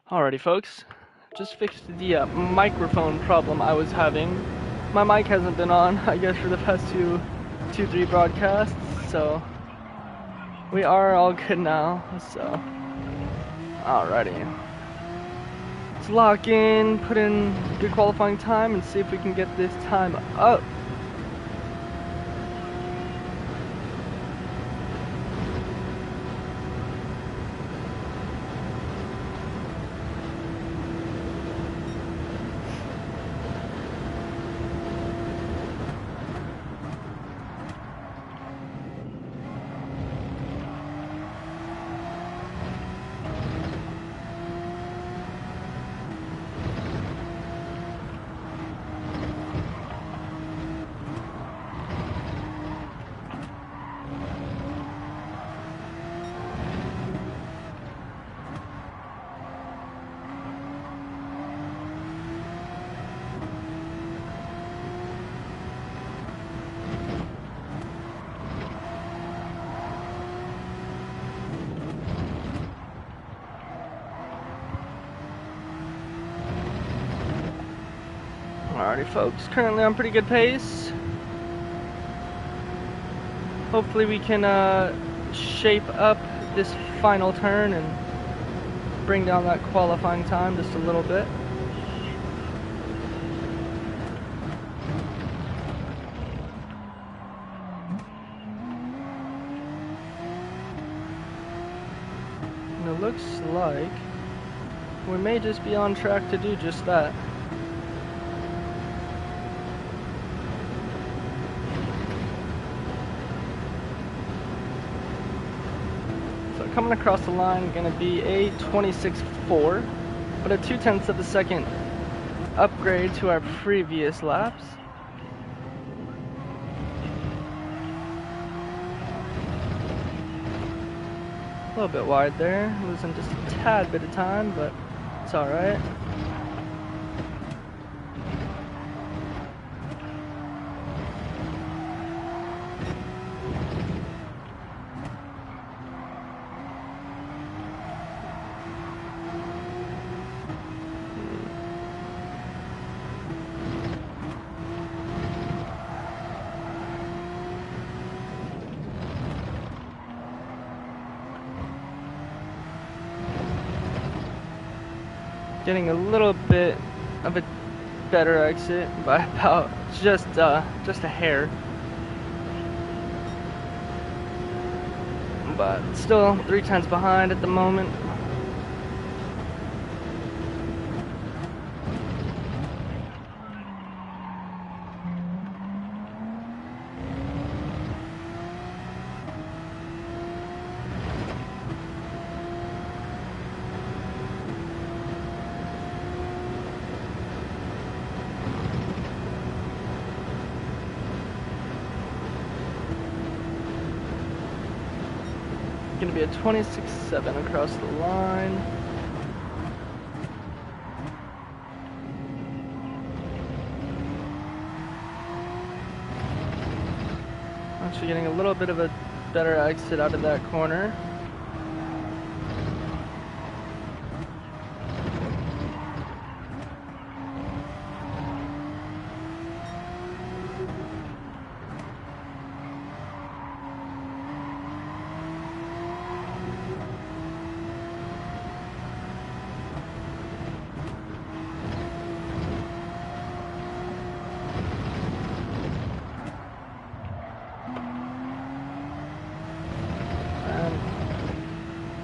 Alrighty, folks. Just fixed the microphone problem I was having. My mic hasn't been on, I guess, for the past three broadcasts, so we are all good now. So, alrighty. Let's lock in, put in good qualifying time, and see if we can get this time up. Alrighty, folks, currently on pretty good pace. Hopefully we can shape up this final turn and bring down that qualifying time just a little bit. And it looks like we may just be on track to do just that. Coming across the line, going to be a 26.4, but a 0.2 of a second upgrade to our previous laps. A little bit wide there, losing just a tad bit of time, but it's alright. Getting a little bit of a better exit by about just a hair, but still 0.3 behind at the moment. Going to be a 26.7 across the line. Actually getting a little bit of a better exit out of that corner.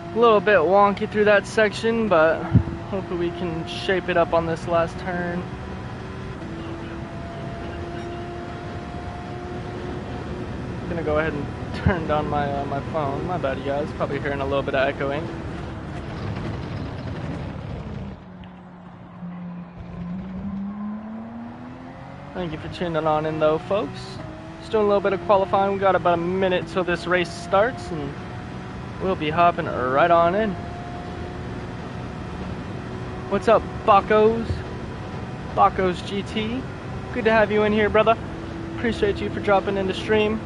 A little bit wonky through that section, but hopefully we can shape it up on this last turn. I'm gonna go ahead and turn down my my phone. My bad, you guys. Probably hearing a little bit of echoing. Thank you for tuning on in, though, folks. Just doing a little bit of qualifying. We got about a minute till this race starts, and we'll be hopping right on in. What's up, Bakos? Bakos GT. Good to have you in here, brother. Appreciate you for dropping in the stream.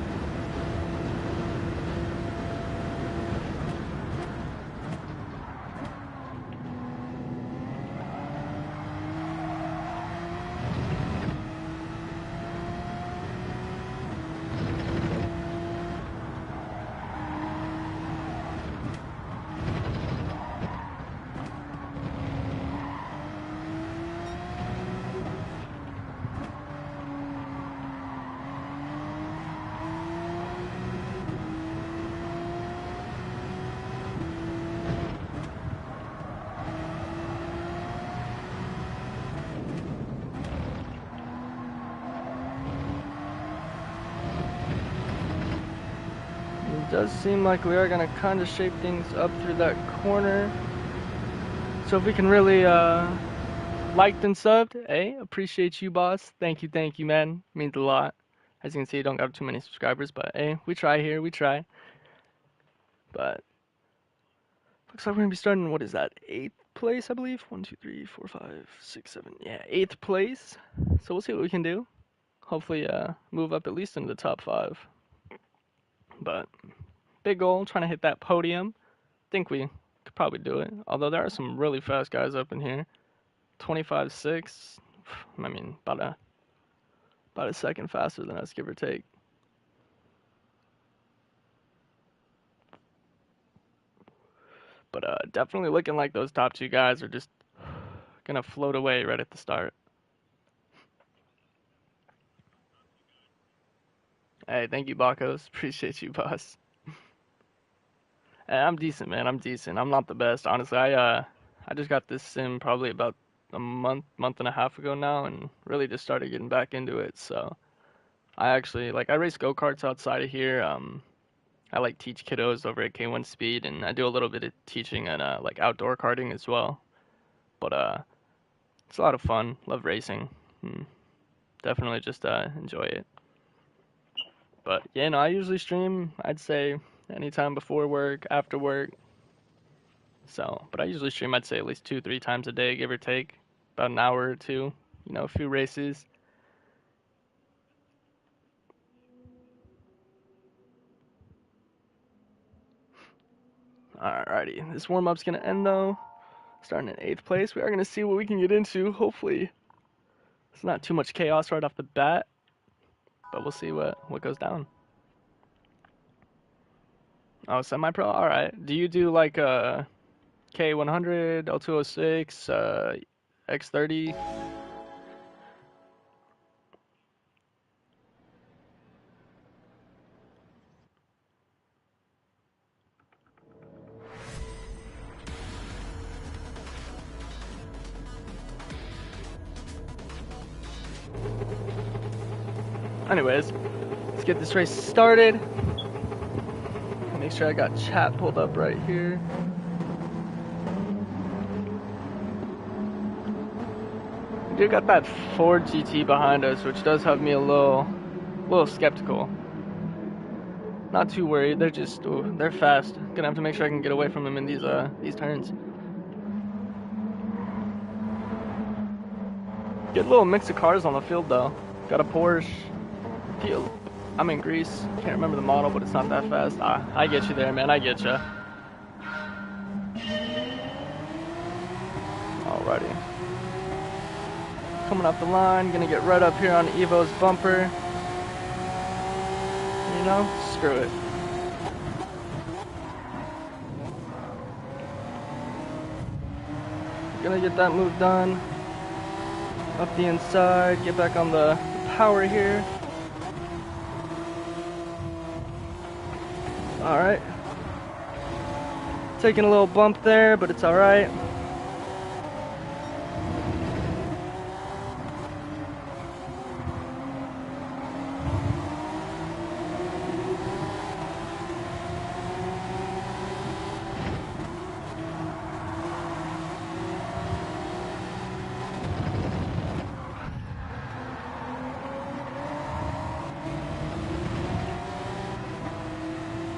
does seem like we are going to kind of shape things up through that corner. So if we can really liked and subbed, hey, appreciate you, boss. Thank you, man. Means a lot. As you can see, I don't got too many subscribers, but hey, we try here, we try. But looks like we're gonna be starting, what is that, 8th place, I believe? 1, 2, 3, 4, 5, 6, 7, yeah, 8th place. So we'll see what we can do. Hopefully move up at least into the top 5. But big goal, trying to hit that podium. Think we could probably do it. Although there are some really fast guys up in here. 25.6. I mean, about a second faster than us, give or take. But definitely looking like those top 2 guys are just gonna float away right at the start. Hey, thank you, Bakos. Appreciate you, boss. Hey, I'm decent, man. I'm decent. I'm not the best, honestly. I just got this sim probably about a month and a half ago now, and really just started getting back into it. So I actually I race go-karts outside of here. I teach kiddos over at K1 Speed, and I do a little bit of teaching and outdoor karting as well. But it's a lot of fun. Love racing. Definitely just enjoy it. But yeah, no, I usually stream, I'd say anytime before work, after work. So, but I usually stream, I'd say at least 2-3 times a day, give or take. About an hour or two, a few races. Alrighty, this warm-up's gonna end though. Starting in 8th place, we are gonna see what we can get into. Hopefully, it's not too much chaos right off the bat, but we'll see what goes down. Oh, semi-pro. All right. Do you do a K100, L206, X30? Anyways, let's get this race started. Make sure I got chat pulled up right here. We do got that Ford GT behind us, which does have me a little skeptical. Not too worried. They're just they're fast. Gonna have to make sure I can get away from them in these turns. Good little mix of cars on the field though. Got a Porsche. I'm in Greece. Can't remember the model, but it's not that fast. I get you there, man. I get you. Alrighty. Coming up the line. Gonna get right up here on Evo's bumper. Screw it. Gonna get that move done. Up the inside. Get back on the power here. Alright. Taking a little bump there, but it's alright.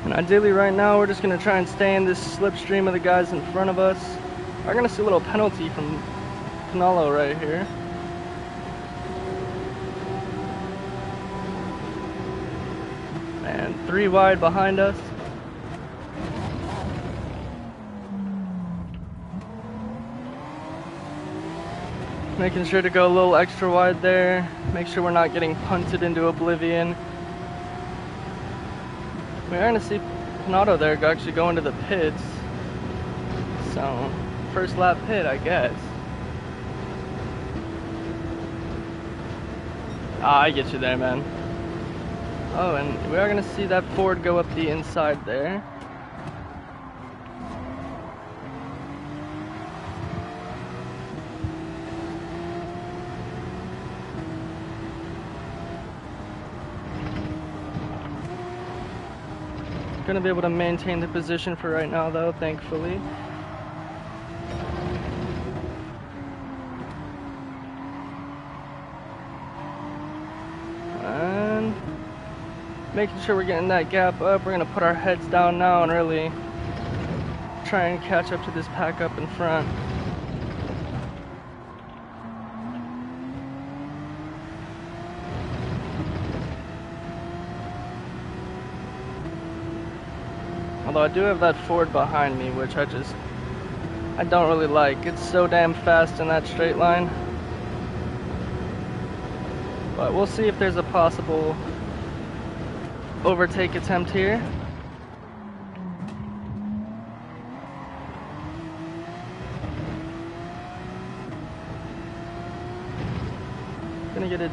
And ideally right now we're just going to try and stay in this slipstream of the guys in front of us. We're going to see a little penalty from Canalo right here. And 3 wide behind us. Making sure to go a little extra wide there. Make sure we're not getting punted into oblivion. We're going to see Panato there actually go into the pits. So, first lap pit, I guess. I get you there, man. Oh, and we are going to see that Ford go up the inside there. Gonna be able to maintain the position for right now though, thankfully. And making sure we're getting that gap up. We're gonna put our heads down now and really try and catch up to this pack up in front. Although I do have that Ford behind me, which I don't really like. It's so damn fast in that straight line. But we'll see if there's a possible overtake attempt here. Gonna get a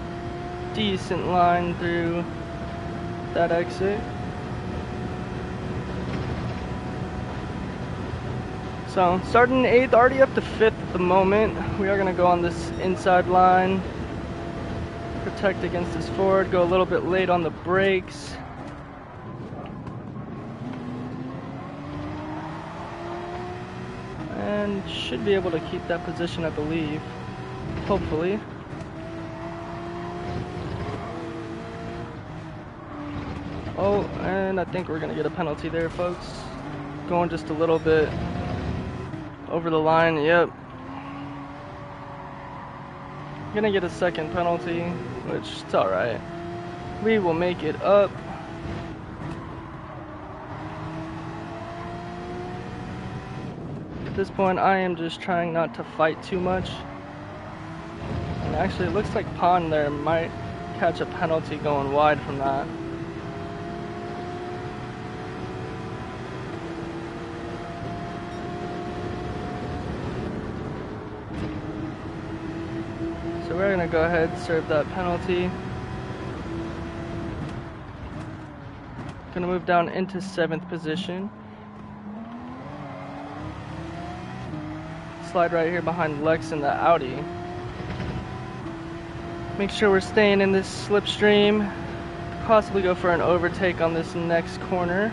decent line through that exit. So starting 8th, already up to 5th at the moment. We are gonna go on this inside line, protect against this Ford, go a little bit late on the brakes. And should be able to keep that position, I believe, hopefully. Oh, and I think we're gonna get a penalty there, folks. Going just a little bit over the line, yep. Gonna get a second penalty, which is alright. We will make it up. At this point, I am just trying not to fight too much. And actually, it looks like Pond there might catch a penalty going wide from that. So we're gonna go ahead and serve that penalty. Gonna move down into 7th position. Slide right here behind Lex in the Audi. Make sure we're staying in this slipstream. Possibly go for an overtake on this next corner.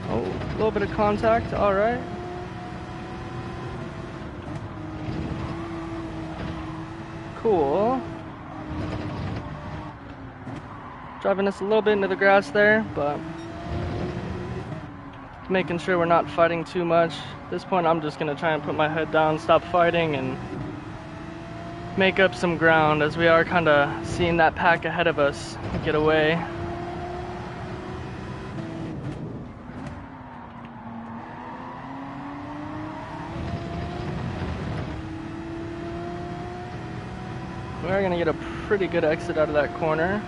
Oh, a little bit of contact, alright. Cool. Driving us a little bit into the grass there, but making sure we're not fighting too much. At this point, I'm just going to try and put my head down, stop fighting, and make up some ground as we are kind of seeing that pack ahead of us get away. We're going to get a pretty good exit out of that corner.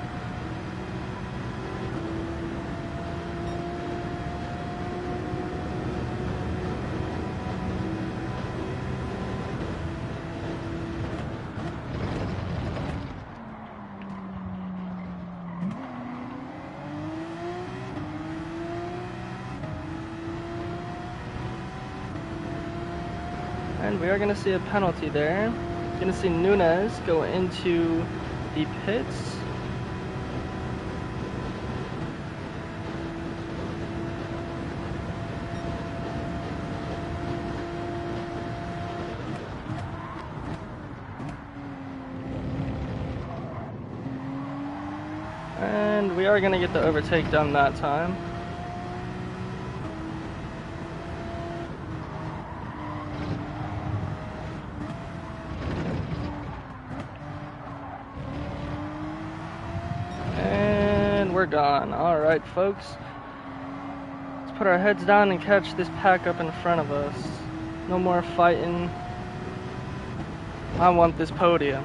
And we are going to see a penalty there. Going to see Nunez go into the pits. And we are going to get the overtake done that time. We're gone. Alright, folks. Let's put our heads down and catch this pack up in front of us. No more fighting. I want this podium.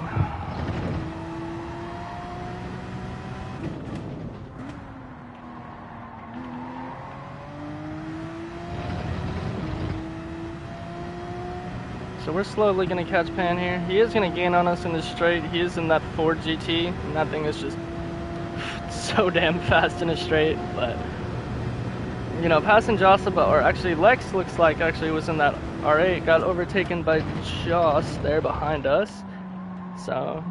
So we're slowly going to catch Pan here. He is going to gain on us in the straight. He is in that Ford GT, and that thing is just so damn fast in a straight, but you know, passing Josaba, or actually Lex looks like actually was in that R8, got overtaken by Joss there behind us. So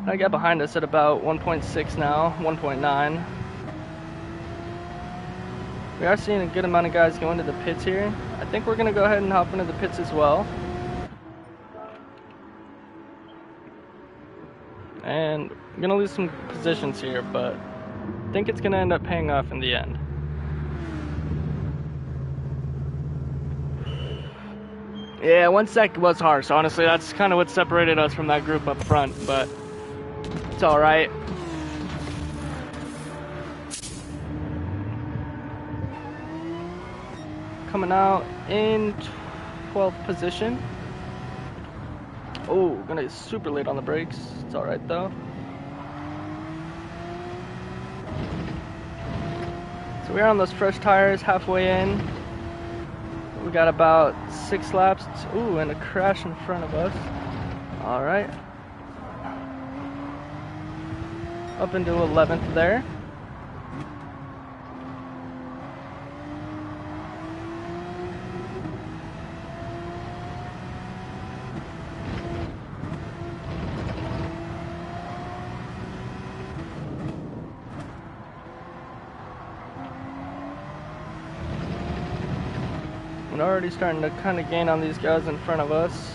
I got behind us at about 1.6 now, 1.9. We are seeing a good amount of guys go into the pits here. I think we're going to go ahead and hop into the pits as well. And I'm going to lose some positions here, but I think it's going to end up paying off in the end. Yeah, 1 sec was harsh. Honestly, that's kind of what separated us from that group up front, but it's alright. Coming out in 12th position. Oh, gonna get super late on the brakes. It's alright though. So we're on those fresh tires halfway in. We got about 6 laps. Ooh, and a crash in front of us. Alright. Up into 11th there. We're already starting to kind of gain on these guys in front of us.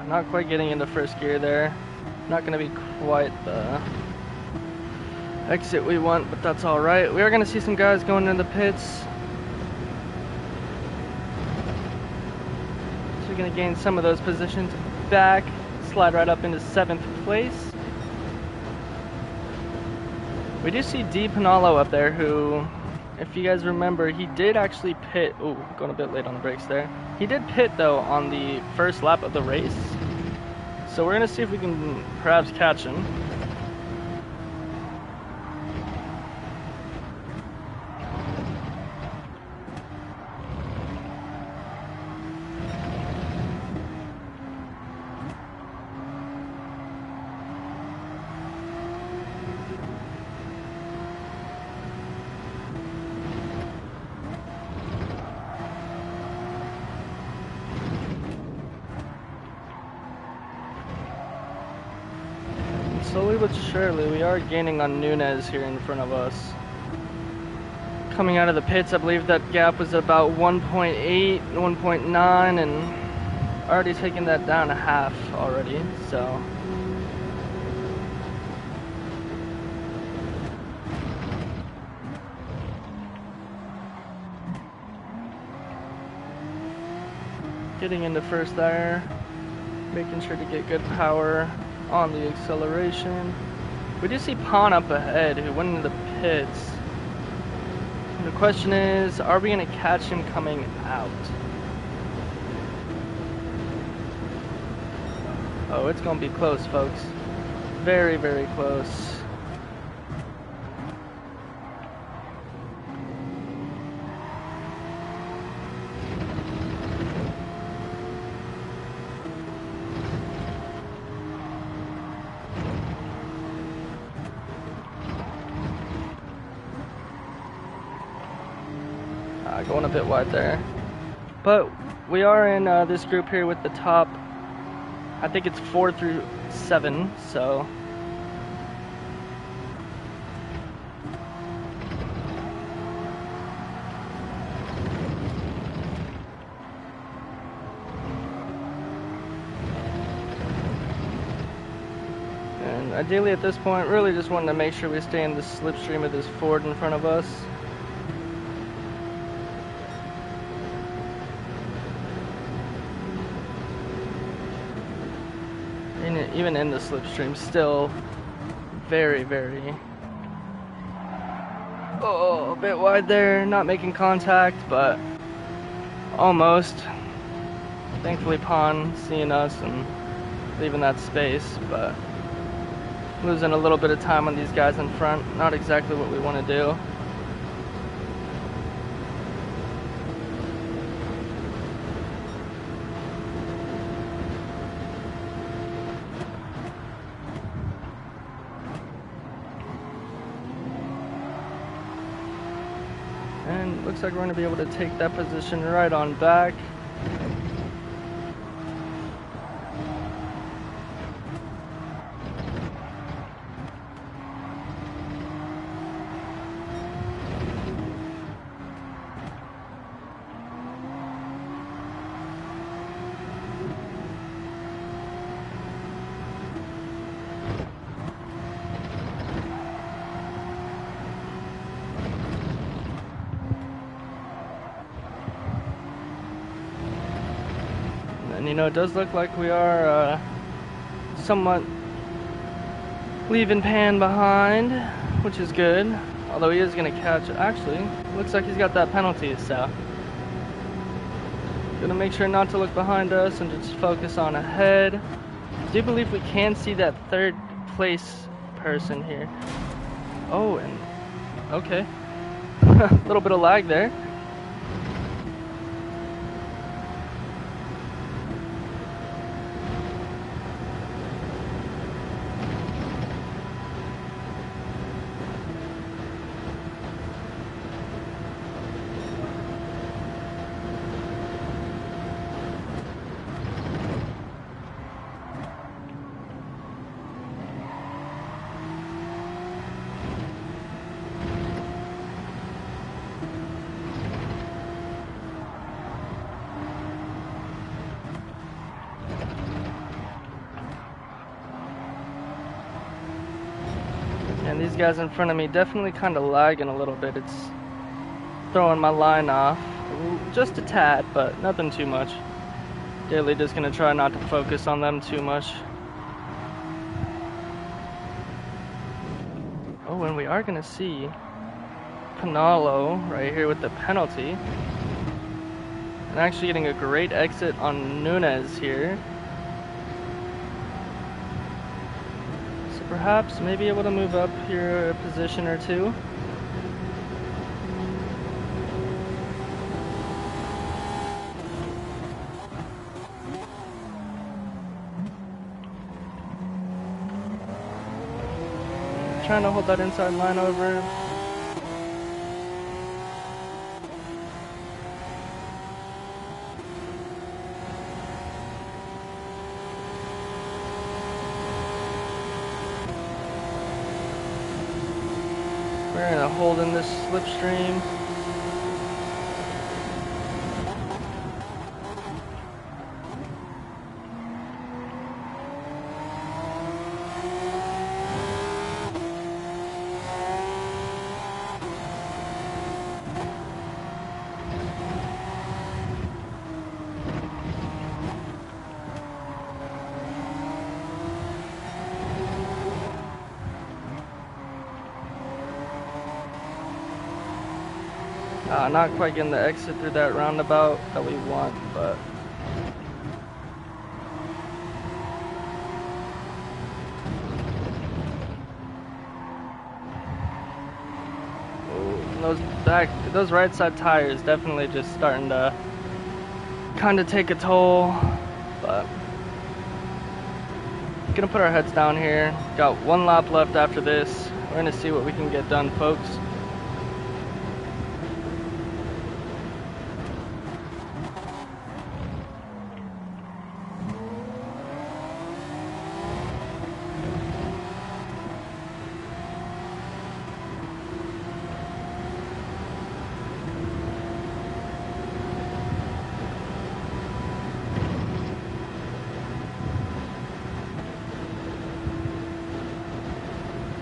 Not quite getting into first gear there. Not going to be quite the exit we want, but that's alright. We are going to see some guys going into the pits. So we're going to gain some of those positions back. Slide right up into 7th place. We do see D. Pinallo up there who, if you guys remember, he did actually pit. Ooh, going a bit late on the brakes there. He did pit though on the first lap of the race. So we're going to see if we can perhaps catch him. Slowly but surely, we are gaining on Nunez here in front of us. Coming out of the pits, I believe that gap was about 1.8, 1.9, and already taking that down a half already, so. Getting into first there, making sure to get good power on the acceleration. We do see Pon up ahead who went into the pits. And the question is, are we going to catch him coming out? Oh, it's going to be close, folks. Very, very close. Going a bit wide there, but we are in this group here with the top, I think it's 4 through 7, so and ideally at this point really just wanting to make sure we stay in the slipstream of this Ford in front of us. Even in the slipstream, still very, very, a bit wide there, not making contact, but almost. Thankfully Pon seeing us and leaving that space, but losing a little bit of time on these guys in front, not exactly what we want to do. And looks like we're going to be able to take that position right on back. And you know, it does look like we are somewhat leaving Pan behind, which is good. Although he is going to catch, actually, looks like he's got that penalty, so. Gonna make sure not to look behind us and just focus on ahead. I do believe we can see that third place person here. Oh, and okay. A little bit of lag there. And these guys in front of me definitely kind of lagging a little bit. It's throwing my line off just a tad, but nothing too much. Daily just gonna try not to focus on them too much. Oh, and we are gonna see Panalo right here with the penalty. And actually getting a great exit on Nunez here. Perhaps maybe able to move up here a position or two. Trying to hold that inside line over. We're gonna hold in this slipstream. Not quite getting the exit through that roundabout that we want, but those right side tires definitely just starting to kind of take a toll, but gonna put our heads down here. Got one lap left after this. We're gonna see what we can get done, folks.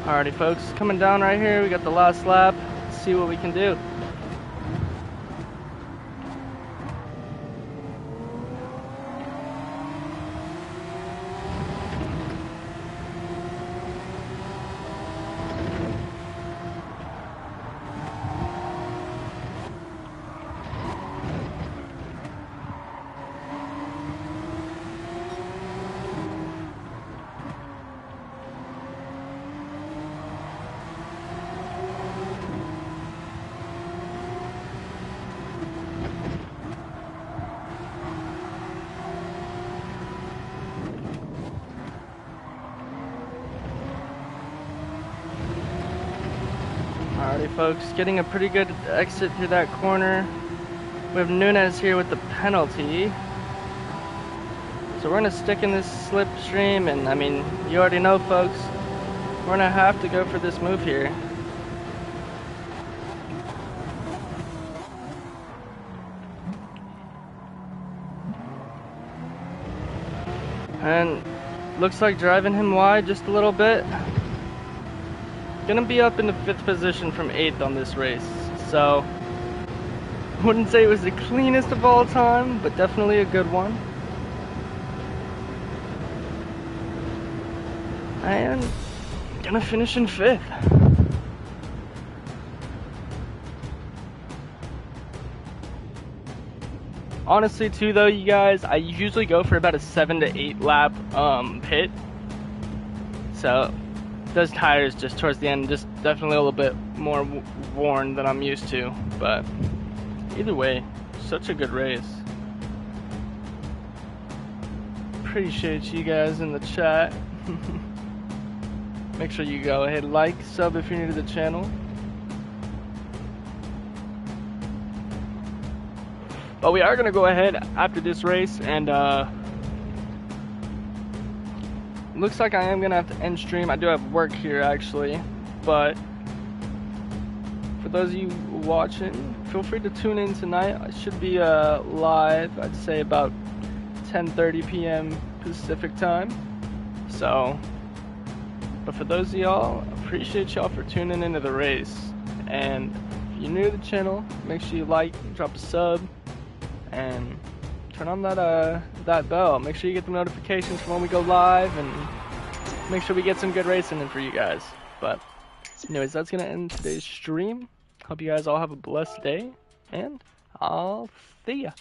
Alrighty folks, coming down right here, we got the last lap. Let's see what we can do. Alrighty, folks, getting a pretty good exit through that corner. We have Nunez here with the penalty. So we're going to stick in this slipstream, and I mean, you already know, folks, we're going to have to go for this move here. And looks like driving him wide just a little bit. Gonna be up in the 5th position from 8th on this race. So, wouldn't say it was the cleanest of all time, but definitely a good one. And gonna finish in 5th. Honestly, too, though, you guys, I usually go for about a 7 to 8 lap pit. So those tires just towards the end, just definitely a little bit more worn than I'm used to. But either way, such a good race. Appreciate you guys in the chat. Make sure you go ahead, like, sub if you're new to the channel. But we are going to go ahead after this race, and looks like I am going to have to end stream. I do have work here, actually, but for those of you watching, feel free to tune in tonight. I should be live, I'd say about 10:30 p.m. Pacific time. So, but for those of y'all, appreciate y'all for tuning into the race. And if you're new to the channel, make sure you like, drop a sub, and turn on that bell. Make sure you get the notifications for when we go live, and make sure we get some good racing in for you guys. But anyways, that's gonna end today's stream. Hope you guys all have a blessed day, and I'll see ya.